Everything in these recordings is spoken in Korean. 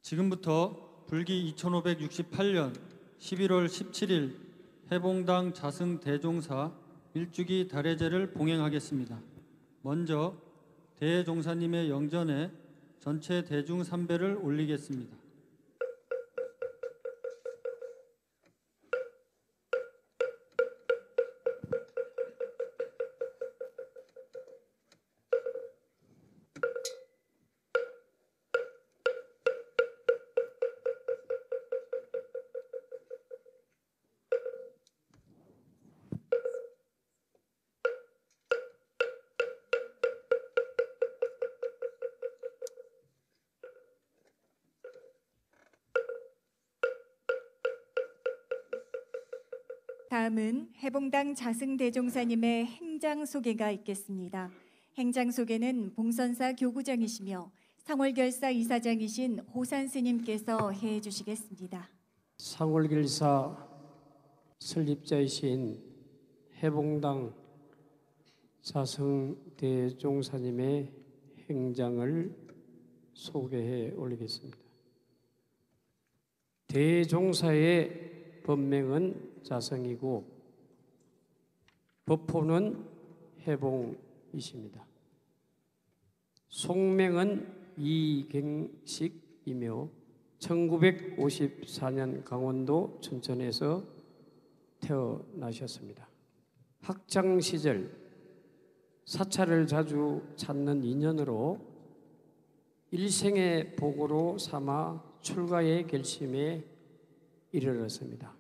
지금부터 불기 2568년 11월 17일 해봉당 자승 대종사 일주기 달해제를 봉행하겠습니다. 먼저 대종사님의 영전에 전체 대중 삼배를 올리겠습니다. 다음은 해봉당 자승대종사님의 행장 소개가 있겠습니다. 행장 소개는 봉선사 교구장이시며 상월결사 이사장이신 호산 스님께서 해 주시겠습니다. 상월결사 설립자이신 해봉당 자승대종사님의 행장을 소개해 올리겠습니다. 대종사의 법명은 자성이고 법호는 해봉이십니다. 속명은 이경식이며 1954년 강원도 춘천에서 태어나셨습니다. 학창시절 사찰을 자주 찾는 인연으로 일생의 복으로 삼아 출가의 결심에 이르렀습니다.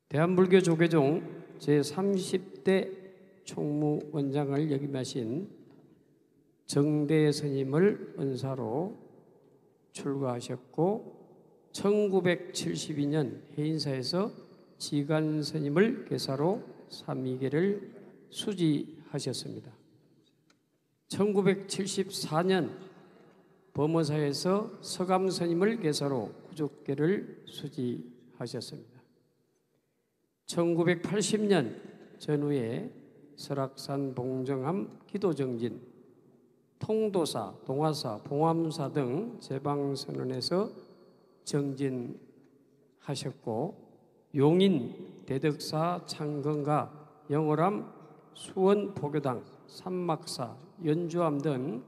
대한불교 조계종 제30대 총무원장을 역임하신 정대 스님을 은사로 출가하셨고 1972년 해인사에서 지간 스님을 계사로 삼위계를 수지하셨습니다. 1974년 범어사에서 서감 스님을 계사로 구족계를 수지하셨습니다. 1980년 전후에 설악산 봉정암 기도정진, 통도사, 동화사, 봉암사 등 제방선언에서 정진하셨고 용인, 대덕사, 창건가, 영월암, 수원포교당, 산막사, 연주암 등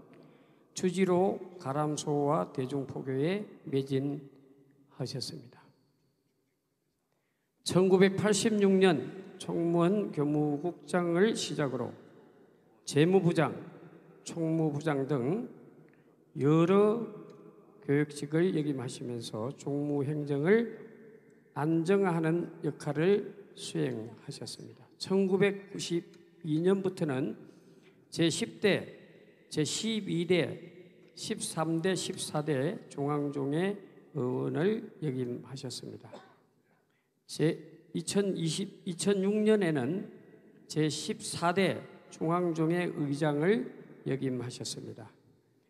주지로 가람소와 대중포교에 매진하셨습니다. 1986년 총무원 교무국장을 시작으로 재무부장, 총무부장 등 여러 교역직을 역임하시면서 종무행정을 안정화하는 역할을 수행하셨습니다. 1992년부터는 제10대, 제12대, 13대, 14대 중앙종의 의원을 역임하셨습니다. 2006년에는 제14대 중앙종의 의장을 역임하셨습니다.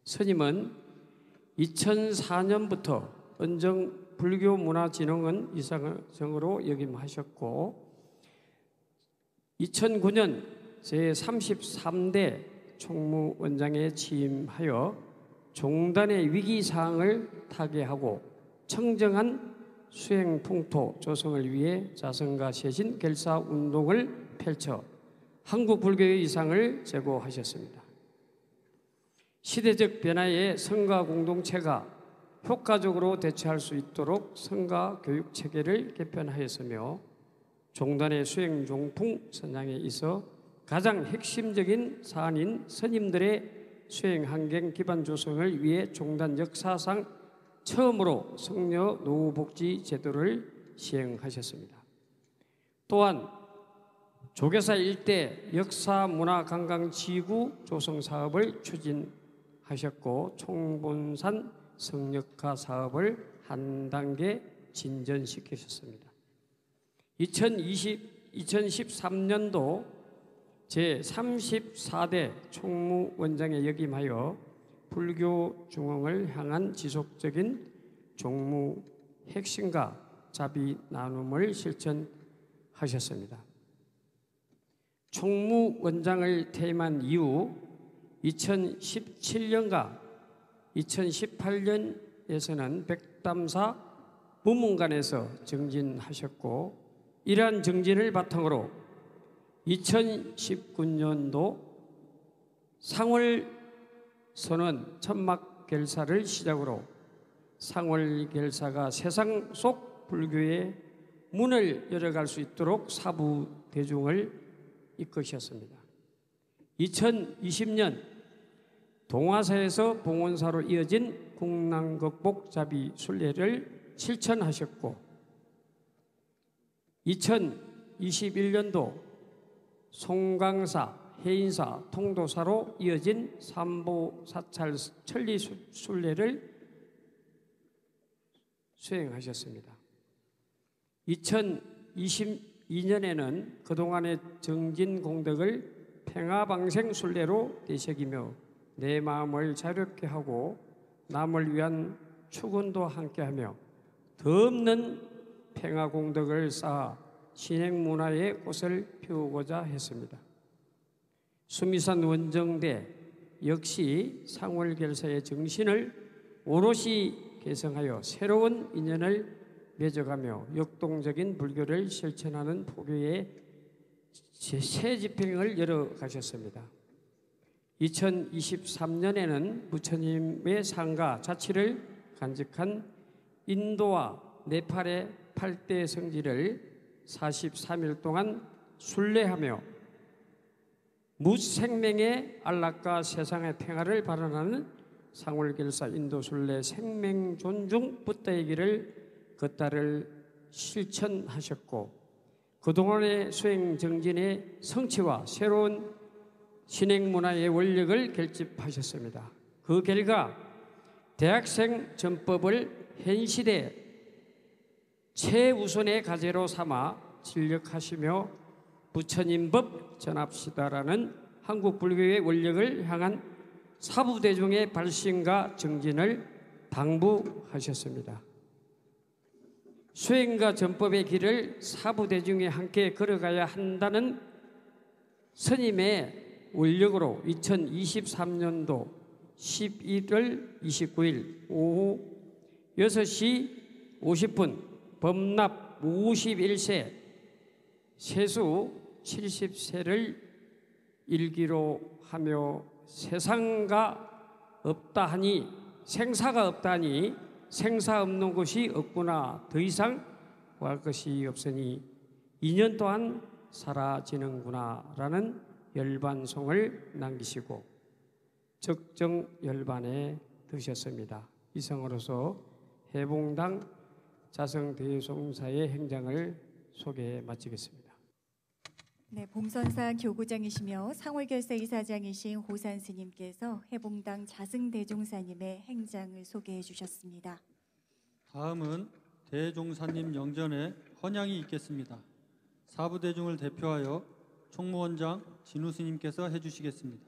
스님은 2004년부터 은정불교문화진흥원 이사장으로 역임하셨고 2009년 제33대 총무원장에 취임하여 종단의 위기사항을 타개하고 청정한 수행풍토 조성을 위해 자성가 쇄신 결사운동을 펼쳐 한국불교의 이상을 제고하셨습니다. 시대적 변화에 성가 공동체가 효과적으로 대처할 수 있도록 성가 교육체계를 개편하였으며 종단의 수행종풍 선양에 있어 가장 핵심적인 사안인 스님들의 수행환경 기반 조성을 위해 종단 역사상 처음으로 성녀 노후복지 제도를 시행하셨습니다. 또한 조계사 일대 역사문화관광지구 조성 사업을 추진하셨고 총본산 성역화 사업을 한 단계 진전시키셨습니다. 2013년도 제34대 총무원장에 역임하여 불교 중흥을 향한 지속적인 종무 핵심과 자비 나눔을 실천하셨습니다. 총무원장을 퇴임한 이후 2017년과 2018년 대회에서는 백담사 부문관에서 정진하셨고, 이러한 정진을 바탕으로 2019년도 상월선언 천막결사를 시작으로 상월결사가 세상 속 불교의 문을 열어갈 수 있도록 사부 대중을 이끄셨습니다. 2020년 동화사에서 봉원사로 이어진 국난극복 자비 순례를 실천하셨고, 2021년도 송강사, 해인사, 통도사로 이어진 삼보사찰 천리 순례를 수행하셨습니다. 2022년에는 그동안의 정진 공덕을 평화방생 순례로 되새기며 내 마음을 자유롭게 하고 남을 위한 축원도 함께하며 더 없는 평화 공덕을 쌓아 신행 문화의 꽃을 피우고자 했습니다. 수미산 원정대 역시 상월결사의 정신을 오롯이 개성하여 새로운 인연을 맺어가며 역동적인 불교를 실천하는 포교의 새 집행을 열어가셨습니다. 2023년에는 부처님의 상가 자치를 간직한 인도와 네팔의 8대 성지를 43일 동안 순례하며 무생명의 안락과 세상의 평화를 발언하는 상월결사 인도순례 생명존중 부다의 길을 걷다를 실천하셨고, 그동안의 수행정진의 성취와 새로운 신행문화의 원력을 결집하셨습니다. 그 결과 대학생 전법을 현시대 최우선의 과제로 삼아 진력하시며 부처님법 전합시다라는 한국 불교의 원력을 향한 사부대중의 발신과 정진을 당부하셨습니다. 수행과 전법의 길을 사부대중이 함께 걸어가야 한다는 스님의 원력으로 2023년도 11월 29일 오후 6시 50분 범납 51세 세수 70세를 일기로 하며 세상가 없다 하니 생사가 없다 하니 생사 없는 곳이 없구나, 더 이상 구할 것이 없으니 2년 동안 사라지는구나 라는 열반송을 남기시고 적정 열반에 드셨습니다. 이상으로서 해봉당 자성대종사의 행장을 소개해 마치겠습니다. 네, 봉선사 교구장이시며 상월결사 이사장이신 호산 스님께서 해봉당 자승대종사님의 행장을 소개해 주셨습니다. 다음은 대종사님 영전에 헌양이 있겠습니다. 사부대중을 대표하여 총무원장 진우 스님께서 해주시겠습니다.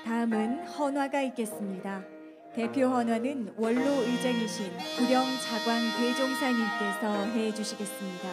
다음은 헌화가 있겠습니다. 대표 헌화는 원로 의장이신 구령 자광 대종사님께서 해 주시겠습니다.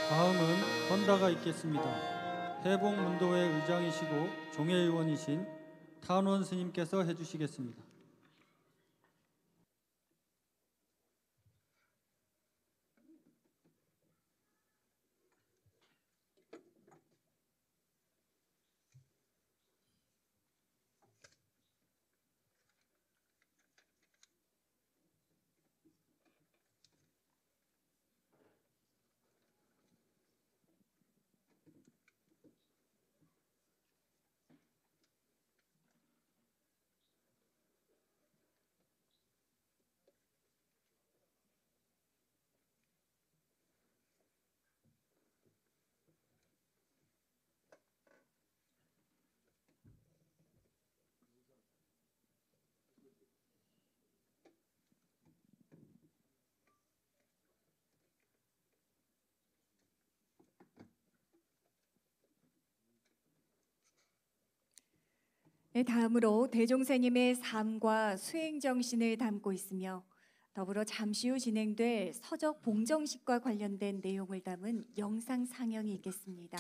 다음은 헌다가 있겠습니다. 해봉문도회 의장이시고 종회의원이신 탄원 스님께서 해주시겠습니다. 네, 다음으로 대종사님의 삶과 수행 정신을 담고 있으며 더불어 잠시 후 진행될 서적 봉정식과 관련된 내용을 담은 영상 상영이 있겠습니다.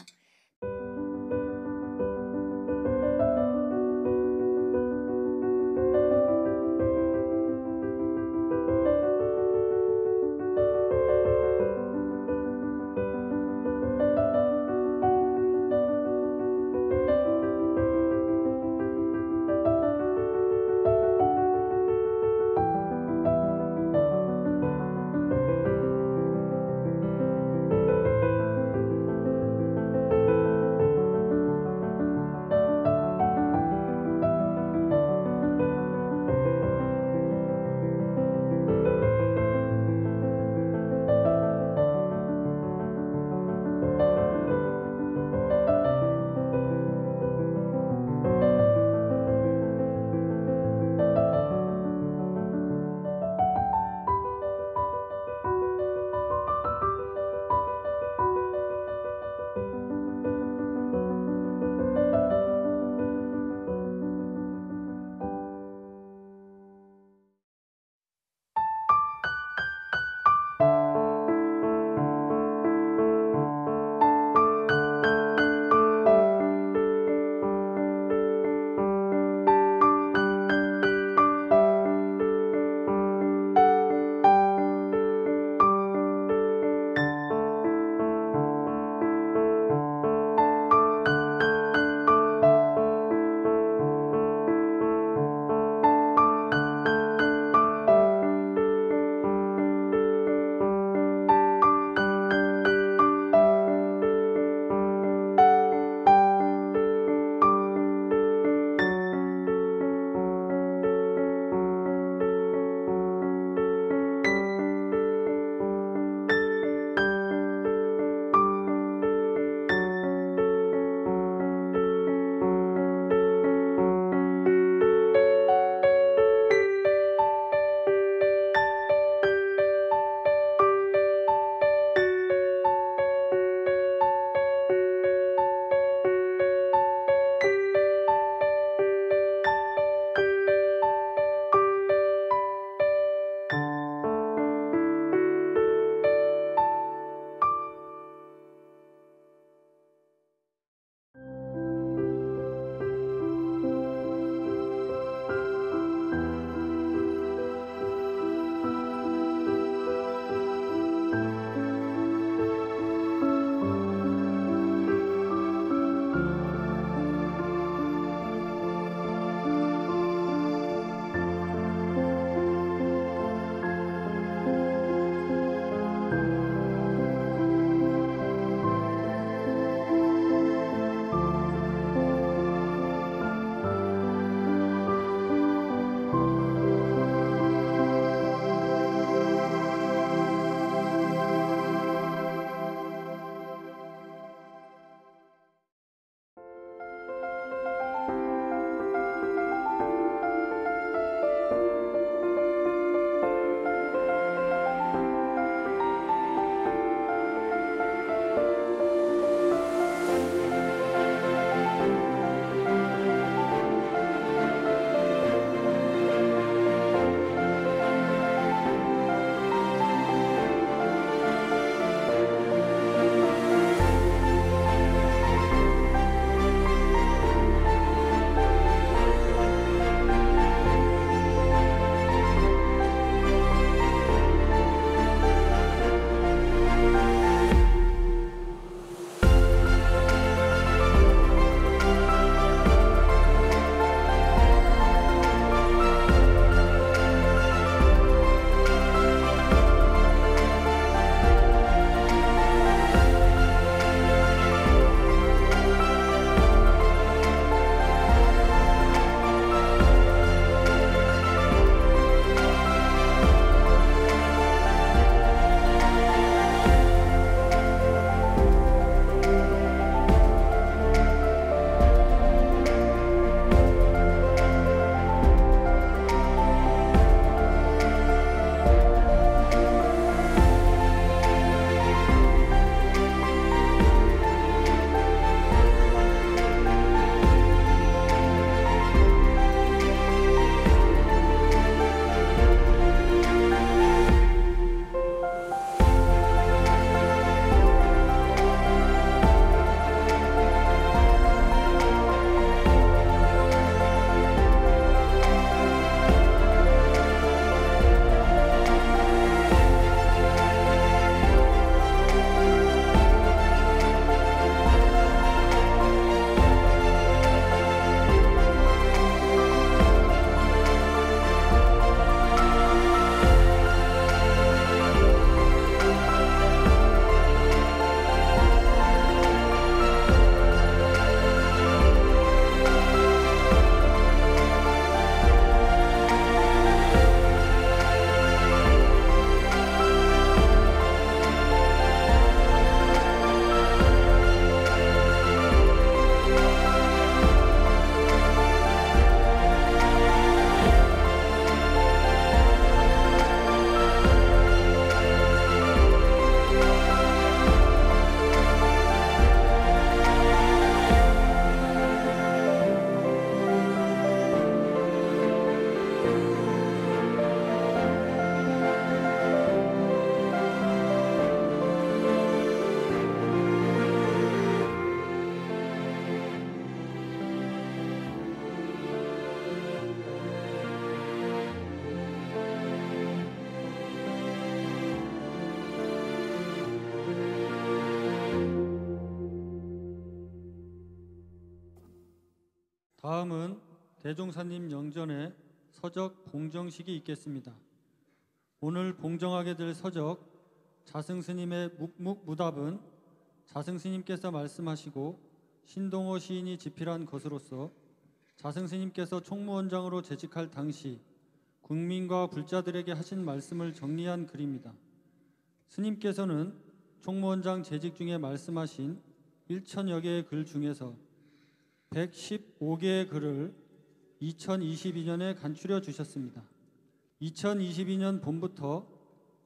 다음은 대종사님 영전에 서적 봉정식이 있겠습니다. 오늘 봉정하게 될 서적 자승스님의 묵묵무답은 자승스님께서 말씀하시고 신동호 시인이 집필한 것으로서 자승스님께서 총무원장으로 재직할 당시 국민과 불자들에게 하신 말씀을 정리한 글입니다. 스님께서는 총무원장 재직 중에 말씀하신 1천여 개의 글 중에서 115개의 글을 2022년에 간추려 주셨습니다. 2022년 봄부터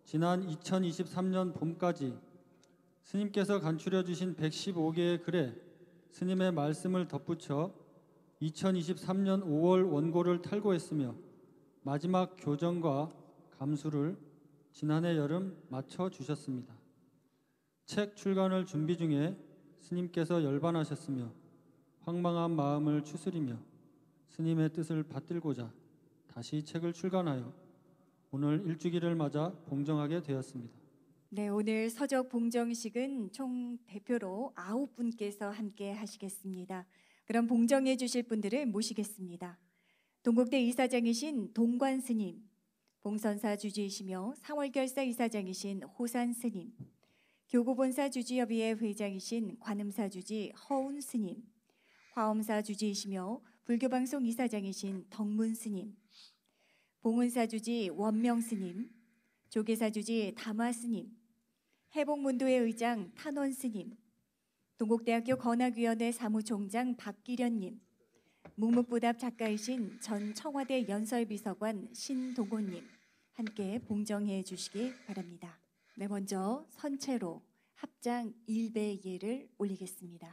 지난 2023년 봄까지 스님께서 간추려 주신 115개의 글에 스님의 말씀을 덧붙여 2023년 5월 원고를 탈고했으며 마지막 교정과 감수를 지난해 여름 마쳐 주셨습니다. 책 출간을 준비 중에 스님께서 열반하셨으며 황망한 마음을 추스리며 스님의 뜻을 받들고자 다시 책을 출간하여 오늘 일주기를 맞아 봉정하게 되었습니다. 네, 오늘 서적 봉정식은 총 대표로 9분께서 함께 하시겠습니다. 그럼 봉정해 주실 분들을 모시겠습니다. 동국대 이사장이신 동관 스님, 봉선사 주지이시며 상월결사 이사장이신 호산 스님, 교구본사 주지협의회 회장이신 관음사 주지 허운 스님, 화엄사 주지이시며 불교방송 이사장이신 덕문 스님, 봉은사 주지 원명 스님, 조계사 주지 담화 스님, 해봉문도회 의장 탄원 스님, 동국대학교 건학위원회 사무총장 박기련님, 묵묵부답 작가이신 전 청와대 연설비서관 신동호님 함께 봉정해 주시기 바랍니다. 네, 먼저 선체로 합장 일배예를 올리겠습니다.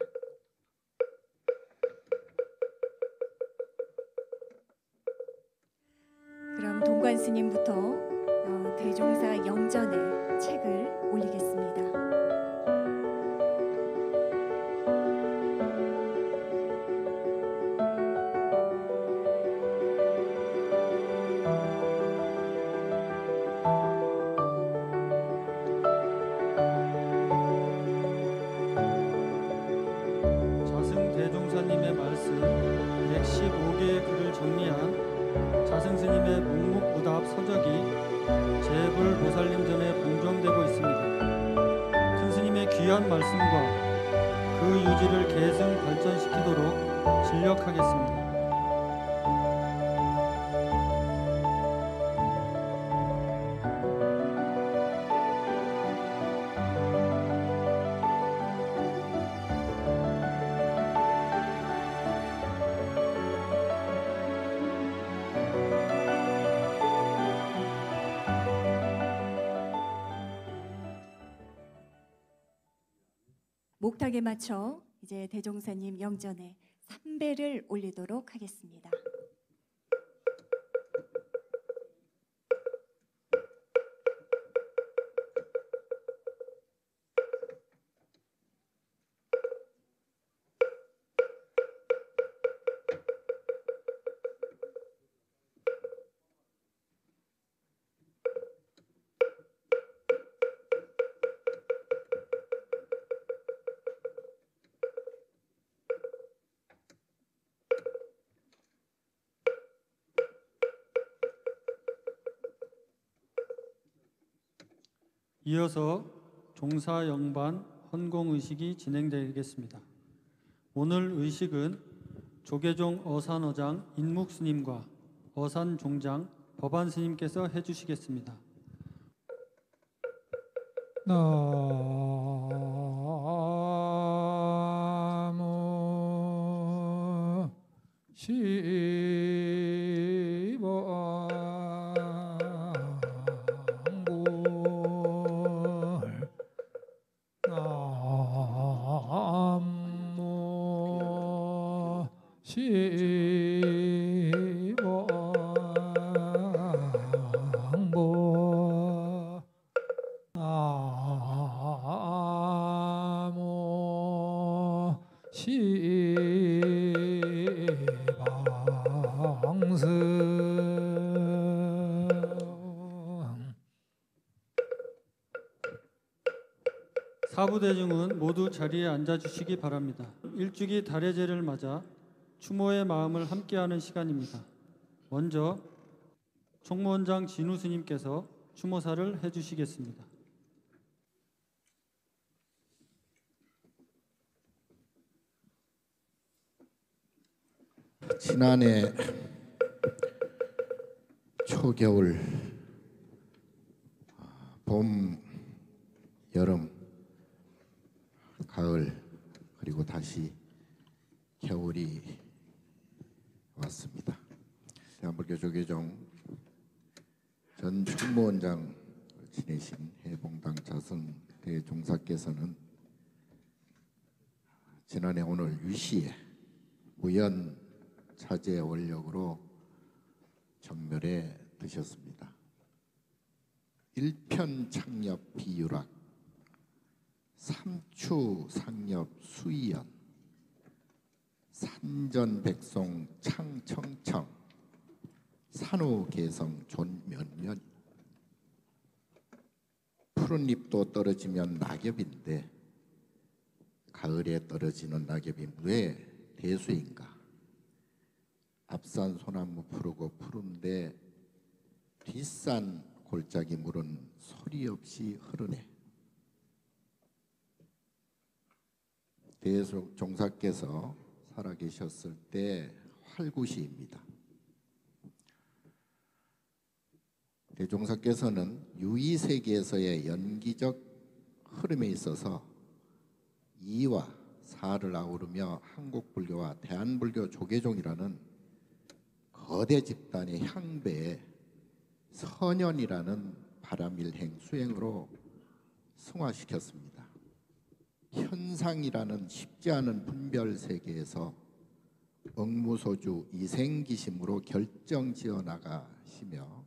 그럼 동관 스님부터 대종사 영전에 책을 올리겠습니다. 자승 대종사님의 말씀 115개의 글을 정리한 자승스님의 묵묵무답 서적이 제불보살림전에 봉정되고 있습니다. 큰 스님의 귀한 말씀과 그 유지를 계승 발전시키도록 진력하겠습니다. 목탁에 맞춰 이제 대종사님 영전에 3배를 올리도록 하겠습니다. 이어서 종사 영반 헌공 의식이 진행되겠습니다. 오늘 의식은 조계종 어산어장 인묵스님과 어산종장 법안스님께서 해주시겠습니다. 나무 사부대중은 모두 자리에 앉아주시기 바랍니다. 일주기 달해제를 맞아 추모의 마음을 함께하는 시간입니다. 먼저 총무원장 진우 스님께서 추모사를 해주시겠습니다. 지난해 초겨울, 봄, 여름, 가을, 그리고 다시 겨울이 왔습니다. 대한불교 조계종 전 총무원장 지내신 해봉당 자선 대종사께서는 지난해 오늘 유시에 우연 차제 원력으로 정멸에 드셨습니다. 일편창nhập 비유락, 삼추상nhập 수이연, 산전백송 창청청, 산후개성 존면면. 푸른 잎도 떨어지면 낙엽인데 가을에 떨어지는 낙엽이 왜 대수인가? 앞산 소나무 푸르고 푸른데 뒷산 골짜기 물은 소리 없이 흐르네. 대종사께서 살아계셨을 때 활구시입니다. 대종사께서는 유의세계에서의 연기적 흐름에 있어서 이와 사를 아우르며 한국불교와 대한불교 조계종이라는 거대 집단의 향배에 선연이라는 바람일행 수행으로 승화시켰습니다. 현상이라는 쉽지 않은 분별 세계에서 억무소주 이생기심으로 결정지어 나가시며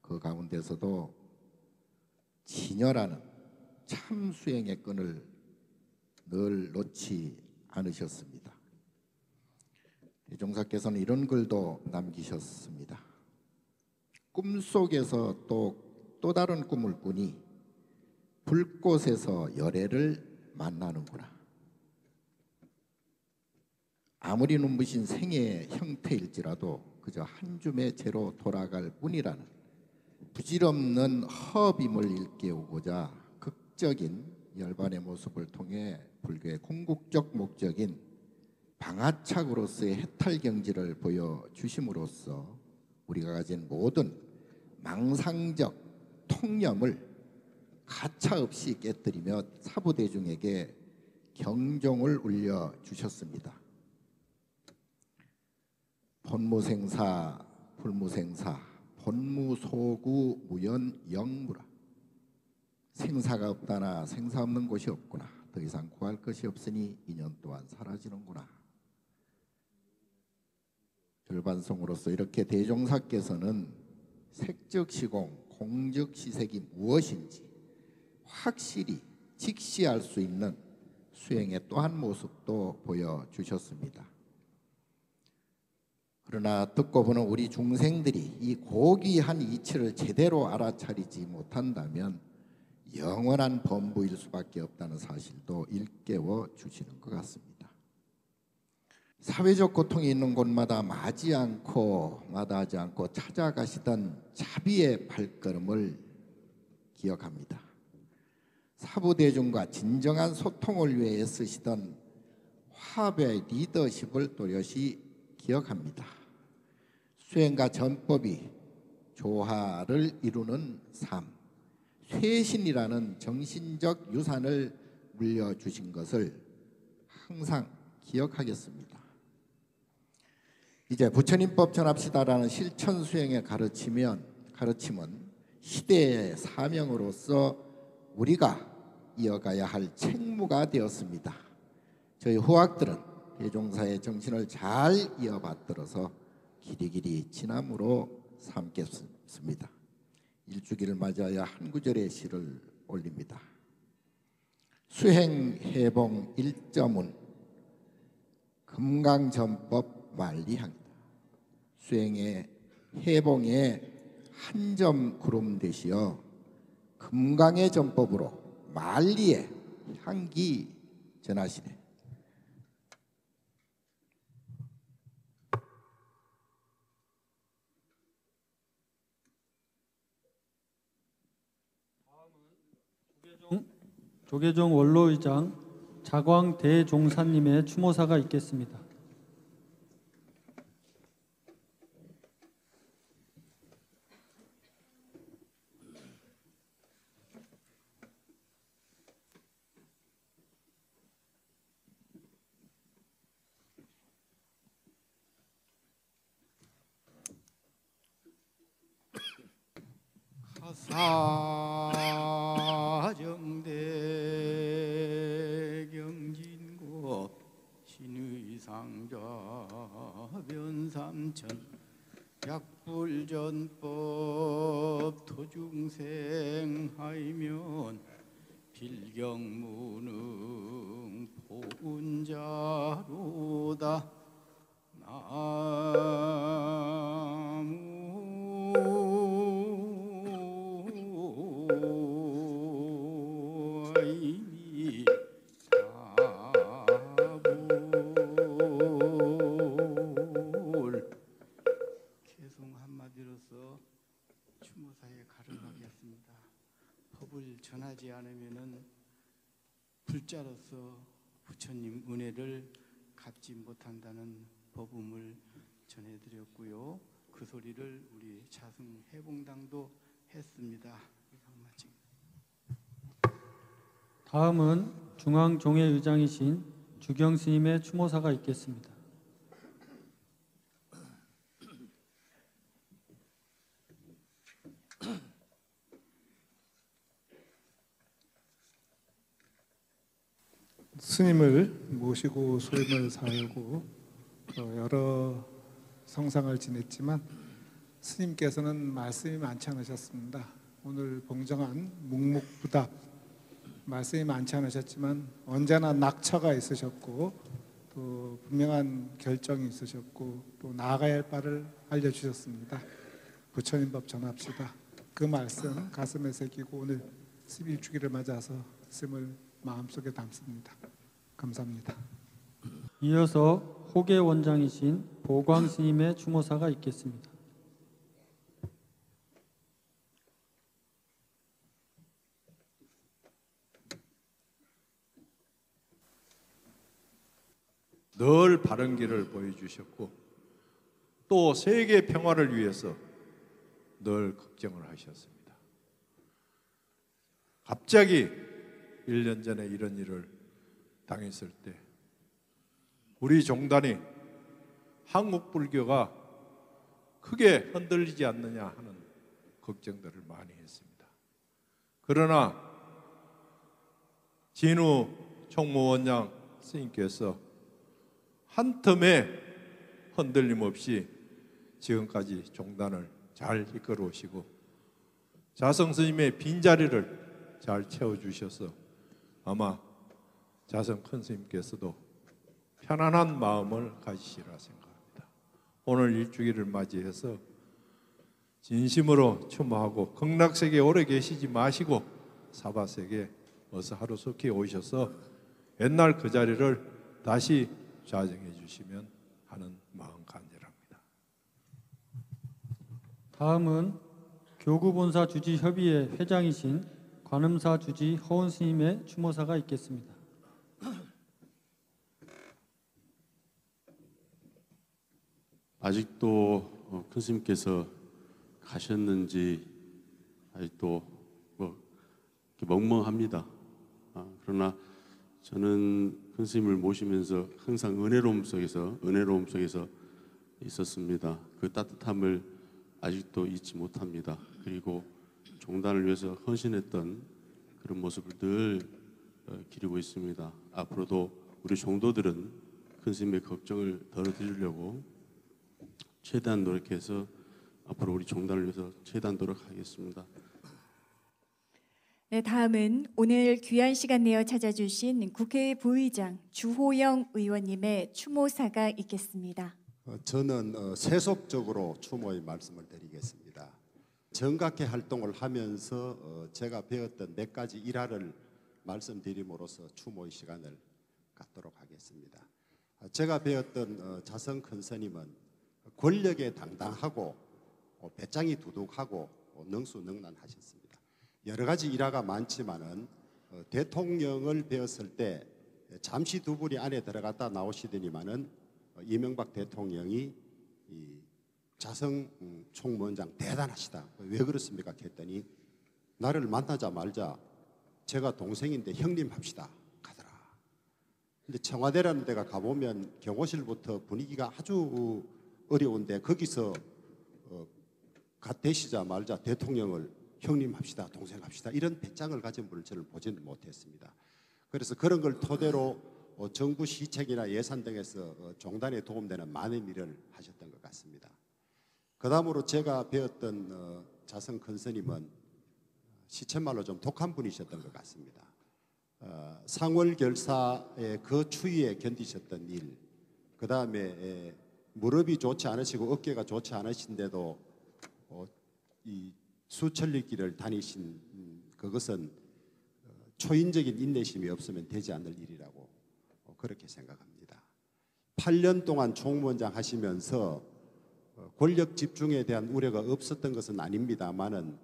그 가운데서도 진여라는 참 수행의 끈을 늘 놓지 않으셨습니다. 대종사께서는 이런 글도 남기셨습니다. 꿈속에서 또 다른 꿈을 꾸니 불꽃에서 열애를 만나는구나. 아무리 눈부신 생의 형태일지라도 그저 한 줌의 재로 돌아갈 뿐이라는 부질없는 허빔을 일깨우고자 극적인 열반의 모습을 통해 불교의 궁극적 목적인 방아착으로서의 해탈경지를 보여주심으로써 우리가 가진 모든 망상적 통념을 가차없이 깨뜨리며 사부대중에게 경종을 울려주셨습니다. 본무생사 불무생사 본무소구 무연영무라. 생사가 없다나 생사 없는 곳이 없구나. 더 이상 구할 것이 없으니 인연 또한 사라지는구나. 절반성으로서 이렇게 대종사께서는 색즉시공 공즉시색이 무엇인지 확실히 직시할 수 있는 수행의 또 한 모습도 보여주셨습니다. 그러나 듣고 보는 우리 중생들이 이 고귀한 이치를 제대로 알아차리지 못한다면 영원한 범부일 수밖에 없다는 사실도 일깨워 주시는 것 같습니다. 사회적 고통이 있는 곳마다 마다하지 않고 찾아가시던 자비의 발걸음을 기억합니다. 사부대중과 진정한 소통을 위해 애쓰시던 화합의 리더십을 또렷이 기억합니다. 수행과 전법이 조화를 이루는 삶, 쇄신이라는 정신적 유산을 물려주신 것을 항상 기억하겠습니다. 이제 부처님법 전합시다라는 실천 수행의 가르침은 시대의 사명으로서 우리가 이어가야 할 책무가 되었습니다. 저희 후학들은 대종사의 정신을 잘 이어받들어서 길이길이 지남으로 삼겠습니다. 일주기를 맞이하여 한 구절의 시를 올립니다. 수행해봉 일점은 금강전법 만리향이다. 수행의 해봉의 한 점 구름 되시어 금강의 전법으로 만리의 향기 전하시네. 조계종 원로의장 자광 대종사님의 추모사가 있겠습니다. 사정대 경진고 신의상자 변삼천 약불전법 토중생하이면 빌경무능 보은자로다. 나무아이니 사불. 개송 한마디로서 추모사에 가름하겠습니다. 법을 전하지 않으면은 불자로서 부처님 은혜를 갚지 못한다는 법음을 전해드렸고요. 그 소리를 우리 자승 해봉당도 했습니다. 이상 마칩니다. 다음은 중앙종회의장이신 주경 스님의 추모사가 있겠습니다. 스님을 모시고 소임을 사하고 여러 성상을 지냈지만 스님께서는 말씀이 많지 않으셨습니다. 오늘 봉정한 묵묵부답 말씀이 많지 않으셨지만 언제나 낙처가 있으셨고 또 분명한 결정이 있으셨고 또 나아가야 할 바를 알려주셨습니다. 부처님 법 전합시다. 그 말씀 가슴에 새기고 오늘 11주기를 맞아서 스님을 마음속에 담습니다. 감사합니다. 이어서 호계 원장이신 보광 스님의 추모사가 있겠습니다. 늘 바른 길을 보여주셨고 또 세계 평화를 위해서 늘 걱정을 하셨습니다. 갑자기 1년 전에 이런 일을 당했을 때 우리 종단이 한국 불교가 크게 흔들리지 않느냐 하는 걱정들을 많이 했습니다. 그러나 진우 총무원장 스님께서 한 텀에 흔들림 없이 지금까지 종단을 잘 이끌어 오시고 자성 스님의 빈자리를 잘 채워주셔서 아마 자성 큰 스님께서도 편안한 마음을 가지시리라 생각합니다. 오늘 일주기를 맞이해서 진심으로 추모하고 극락세계에 오래 계시지 마시고 사바세계에 어서 하루속히 오셔서 옛날 그 자리를 다시 좌정해 주시면 하는 마음 간절합니다. 다음은 교구본사 주지협의회 회장이신 관음사 주지 허운 스님의 추모사가 있겠습니다. 아직도 큰 스님께서 가셨는지 아직도 멍멍합니다. 그러나 저는 큰 스님을 모시면서 항상 은혜로움 속에서 있었습니다. 그 따뜻함을 아직도 잊지 못합니다. 그리고 종단을 위해서 헌신했던 그런 모습을 늘 기리고 있습니다. 앞으로도 우리 종도들은 큰 스님의 걱정을 덜어드리려고 최대한 노력해서 앞으로 우리 종단을 위해서 최대한 노력하겠습니다. 네, 다음은 오늘 귀한 시간 내어 찾아주신 국회 부의장 주호영 의원님의 추모사가 있겠습니다. 저는 세속적으로 추모의 말씀을 드리겠습니다. 정각회 활동을 하면서 제가 배웠던 몇 가지 일화를 말씀드림으로써 추모의 시간을 갖도록 하겠습니다. 제가 배웠던 자성 큰 스님은 권력에 당당하고 배짱이 두둑하고 능수능란하셨습니다. 여러 가지 일화가 많지만은 대통령을 배웠을 때 잠시 두 분이 안에 들어갔다 나오시더니만은 이명박 대통령이 이 자성 총무원장 대단하시다. 왜 그렇습니까? 했더니 나를 만나자마자 제가 동생인데 형님 합시다 가더라. 근데 청와대라는 데가 가보면 경호실부터 분위기가 아주 어려운데 거기서 갓 되시자마자 대통령을 형님 합시다 동생 합시다 이런 배짱을 가진 분을 저는 보지는 못했습니다. 그래서 그런 걸 토대로 정부 시책이나 예산 등에서 종단에 도움되는 많은 일을 하셨던 것 같습니다. 그 다음으로 제가 배웠던 자성 큰 스님은 시쳇말로 좀 독한 분이셨던 것 같습니다. 상월결사의 그 추위에 견디셨던 일, 그 다음에 무릎이 좋지 않으시고 어깨가 좋지 않으신데도 이 수천리길을 다니신 그것은 초인적인 인내심이 없으면 되지 않을 일이라고 그렇게 생각합니다. 8년 동안 총무원장 하시면서 권력 집중에 대한 우려가 없었던 것은 아닙니다만은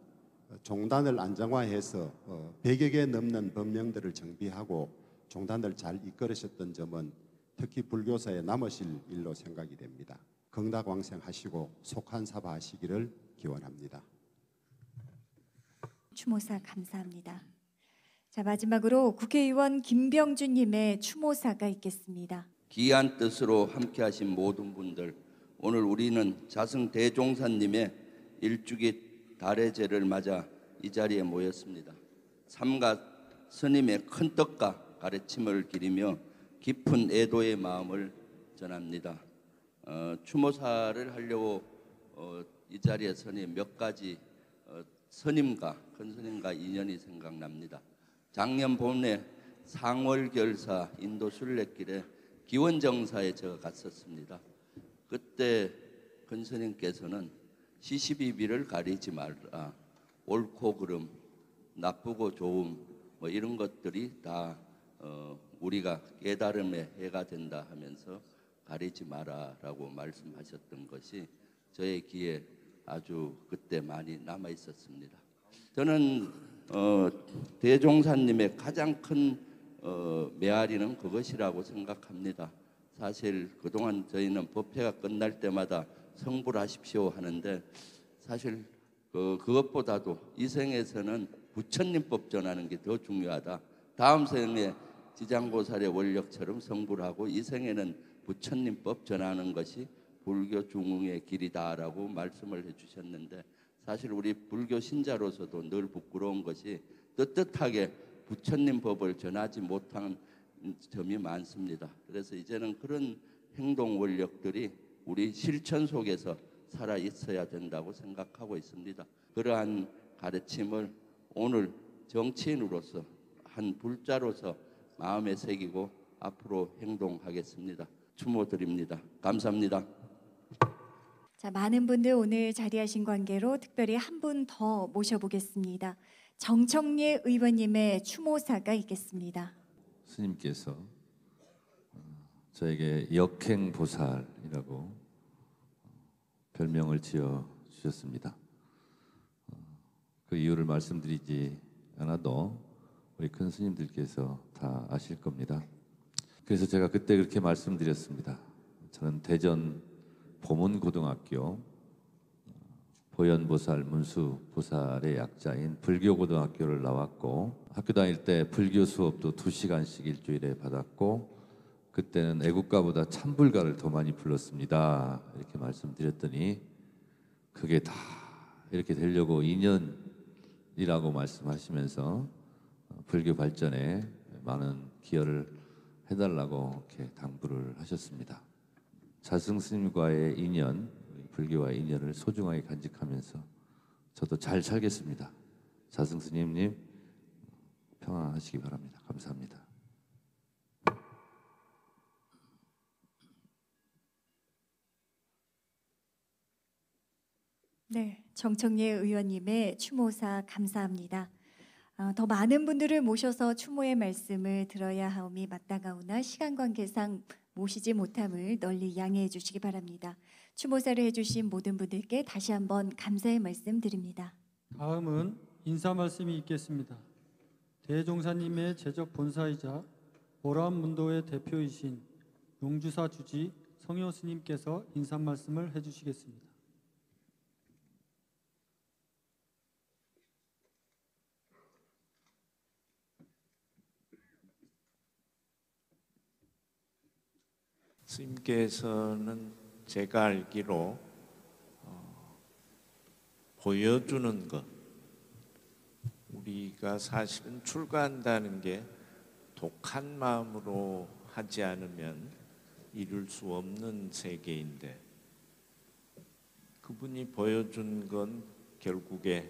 종단을 안정화해서 100여 개 넘는 법령들을 정비하고 종단을 잘 이끌으셨던 점은 특히 불교사에 남으실 일로 생각이 됩니다. 건강왕생하시고 속한사바 하시기를 기원합니다. 추모사 감사합니다. 자, 마지막으로 국회의원 김병준님의 추모사가 있겠습니다. 귀한 뜻으로 함께하신 모든 분들, 오늘 우리는 자승 대종사님의 일주기 달해제를 맞아 이 자리에 모였습니다. 삼가 스님의 큰 뜻과 가르침을 기리며 깊은 애도의 마음을 전합니다. 추모사를 하려고 이 자리에 서니 몇 가지 스님과 큰 스님과 인연이 생각납니다. 작년 봄에 상월결사 인도 순례길에 기원정사에 제가 갔었습니다. 그때 큰 스님께서는 시시비비를 가리지 말라, 옳고 그름, 나쁘고 좋음 뭐 이런 것들이 다 우리가 깨달음의 해가 된다 하면서 가리지 마라라고 말씀하셨던 것이 저의 귀에 아주 그때 많이 남아 있었습니다. 저는 대종사님의 가장 큰 메아리는 그것이라고 생각합니다. 사실 그동안 저희는 법회가 끝날 때마다 성불하십시오 하는데 사실 그것보다도 이 생에서는 부처님법 전하는 게 더 중요하다. 다음 생에 지장보살의 원력처럼 성불하고 이 생에는 부처님법 전하는 것이 불교 중흥의 길이다라고 말씀을 해주셨는데 사실 우리 불교 신자로서도 늘 부끄러운 것이 떳떳하게 부처님 법을 전하지 못한 점이 많습니다. 그래서 이제는 그런 행동 원력들이 우리 실천 속에서 살아 있어야 된다고 생각하고 있습니다. 그러한 가르침을 오늘 정치인으로서 한 불자로서 마음에 새기고 앞으로 행동하겠습니다. 추모드립니다. 감사합니다. 자, 많은 분들 오늘 자리하신 관계로 특별히 한 분 더 모셔보겠습니다. 정청래 의원님의 추모사가 있겠습니다. 스님께서 저에게 역행보살이라고 별명을 지어 주셨습니다. 그 이유를 말씀드리지 않아도 우리 큰 스님들께서 다 아실 겁니다. 그래서 제가 그때 그렇게 말씀드렸습니다. 저는 대전 보문고등학교 보현보살, 문수보살의 약자인 불교고등학교를 나왔고 학교 다닐 때 불교 수업도 2시간씩 일주일에 받았고 그때는 애국가보다 참불가를 더 많이 불렀습니다. 이렇게 말씀드렸더니 그게 다 이렇게 되려고 2년이라고 말씀하시면서 불교 발전에 많은 기여를 해달라고 이렇게 당부를 하셨습니다. 자승 스님과의 인연, 불교와의 인연을 소중하게 간직하면서 저도 잘 살겠습니다. 자승 스님님 평안하시기 바랍니다. 감사합니다. 네, 정청래 의원님의 추모사 감사합니다. 더 많은 분들을 모셔서 추모의 말씀을 들어야 하옵이 마땅하오나 시간 관계상 모시지 못함을 널리 양해해 주시기 바랍니다. 추모사를 해주신 모든 분들께 다시 한번 감사의 말씀 드립니다. 다음은 인사 말씀이 있겠습니다. 대종사님의 제적 본사이자 오람문도의 대표이신 용주사 주지 성효 스님께서 인사 말씀을 해주시겠습니다. 스님께서는 제가 알기로 보여주는 것, 우리가 사실은 출가한다는 게 독한 마음으로 하지 않으면 이룰 수 없는 세계인데, 그분이 보여준 건 결국에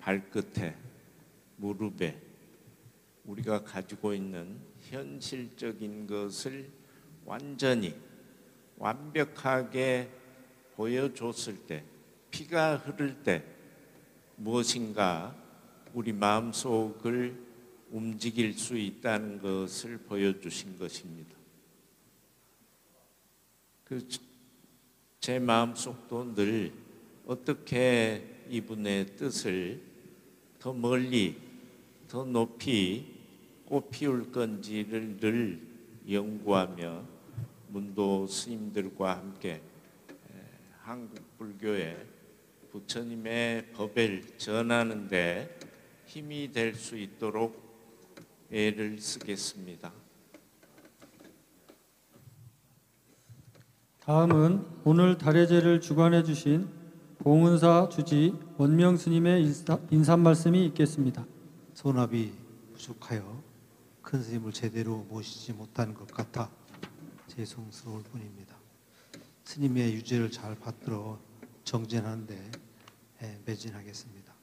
발끝에, 무릎에 우리가 가지고 있는 현실적인 것을 완전히 완벽하게 보여줬을 때, 피가 흐를 때 무엇인가 우리 마음속을 움직일 수 있다는 것을 보여주신 것입니다. 제 마음속도 늘 어떻게 이분의 뜻을 더 멀리, 더 높이 꽃피울 건지를 늘 연구하며 문도 스님들과 함께 한국 불교의 부처님의 법을 전하는 데 힘이 될 수 있도록 애를 쓰겠습니다. 다음은 오늘 달해제를 주관해 주신 봉은사 주지 원명 스님의 인사 말씀이 있겠습니다. 소납이 부족하여 큰 스님을 제대로 모시지 못한 것 같아 죄송스러울 뿐입니다. 스님의 유죄를 잘 받들어 정진하는 데 매진하겠습니다.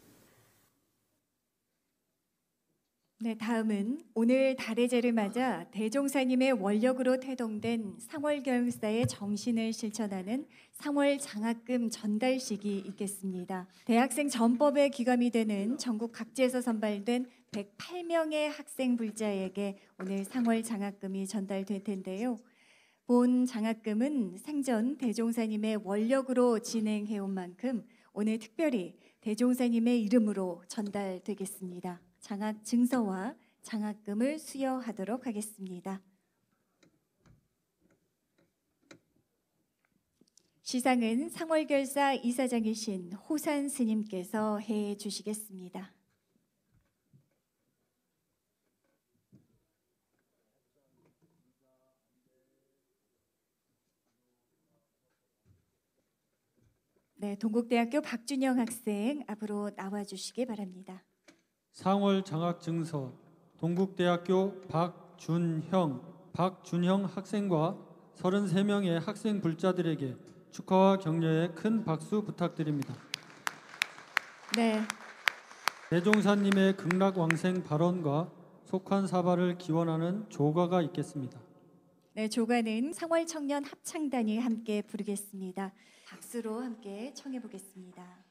네, 다음은 오늘 달해제를 맞아 대종사님의 원력으로 태동된 상월경사의 정신을 실천하는 상월 장학금 전달식이 있겠습니다. 대학생 전법에 기감이 되는 전국 각지에서 선발된 108명의 학생 불자에게 오늘 상월 장학금이 전달될 텐데요. 본 장학금은 생전 대종사님의 원력으로 진행해온 만큼 오늘 특별히 대종사님의 이름으로 전달되겠습니다. 장학 증서와 장학금을 수여하도록 하겠습니다. 시상은 상월결사 이사장이신 호산 스님께서 해 주시겠습니다. 네, 동국대학교 박준영 학생 앞으로 나와 주시기 바랍니다. 상월 장학증서 동국대학교 박준형 학생과 33명의 학생 불자들에게 축하와 격려의 큰 박수 부탁드립니다. 네. 대종사님의 극락왕생 발언과 속환사발을 기원하는 조가가 있겠습니다. 네, 조가는 상월청년 합창단이 함께 부르겠습니다. 박수로 함께 청해 보겠습니다.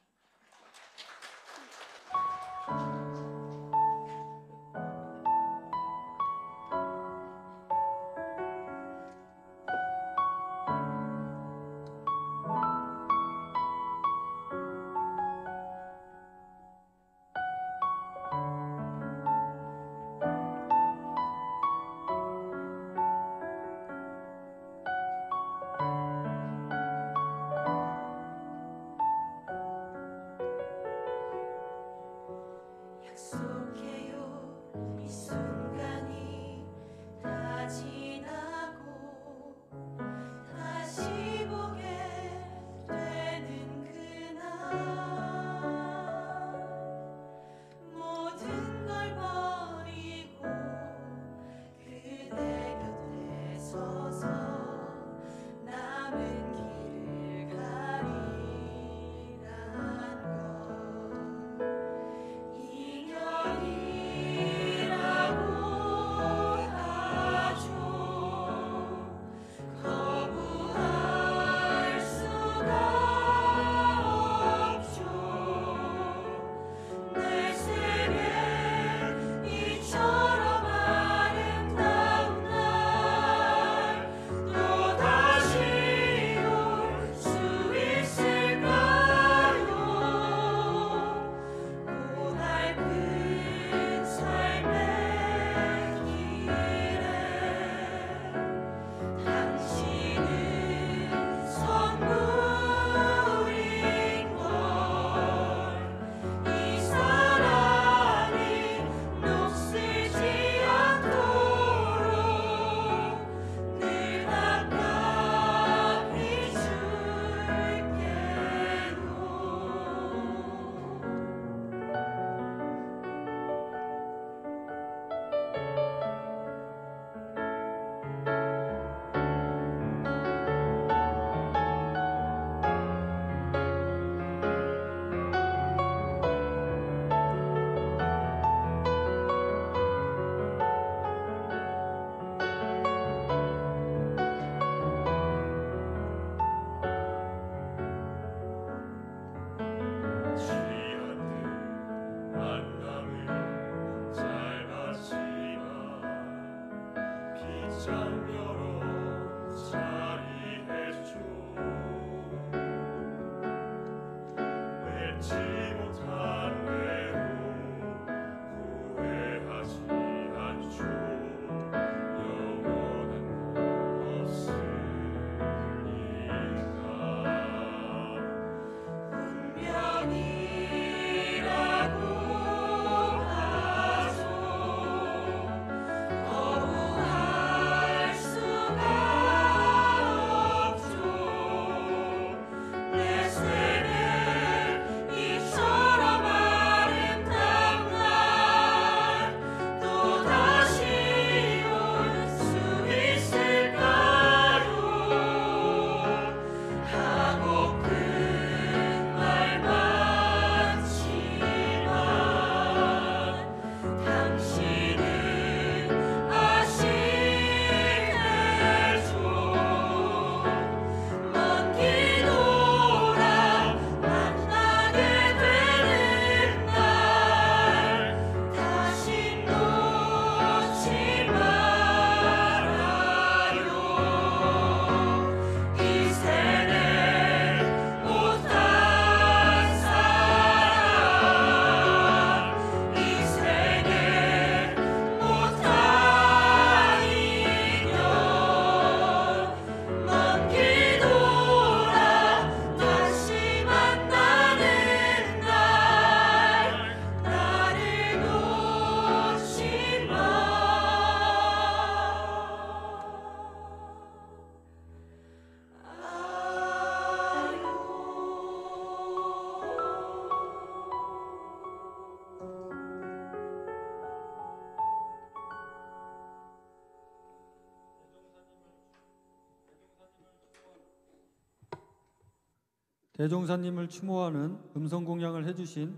대종사님을 추모하는 음성 공양을 해주신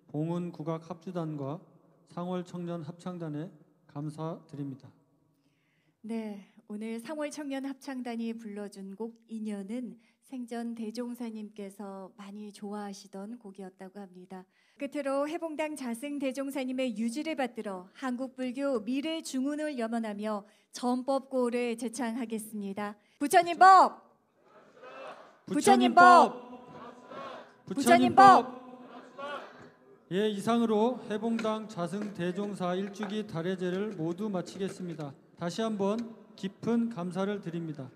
봉은 국악 합주단과 상월 청년 합창단에 감사드립니다. 네, 오늘 상월 청년 합창단이 불러준 곡 인연은 생전 대종사님께서 많이 좋아하시던 곡이었다고 합니다. 끝으로 해봉당 자승 대종사님의 유지를 받들어 한국불교 미래 중운을 염원하며 전법고를 제창하겠습니다. 부처님법! 부처님법! 부처님법! 예, 이상으로 해봉당 자승 대종사 일주기 달해제를 모두 마치겠습니다. 다시 한번 깊은 감사를 드립니다.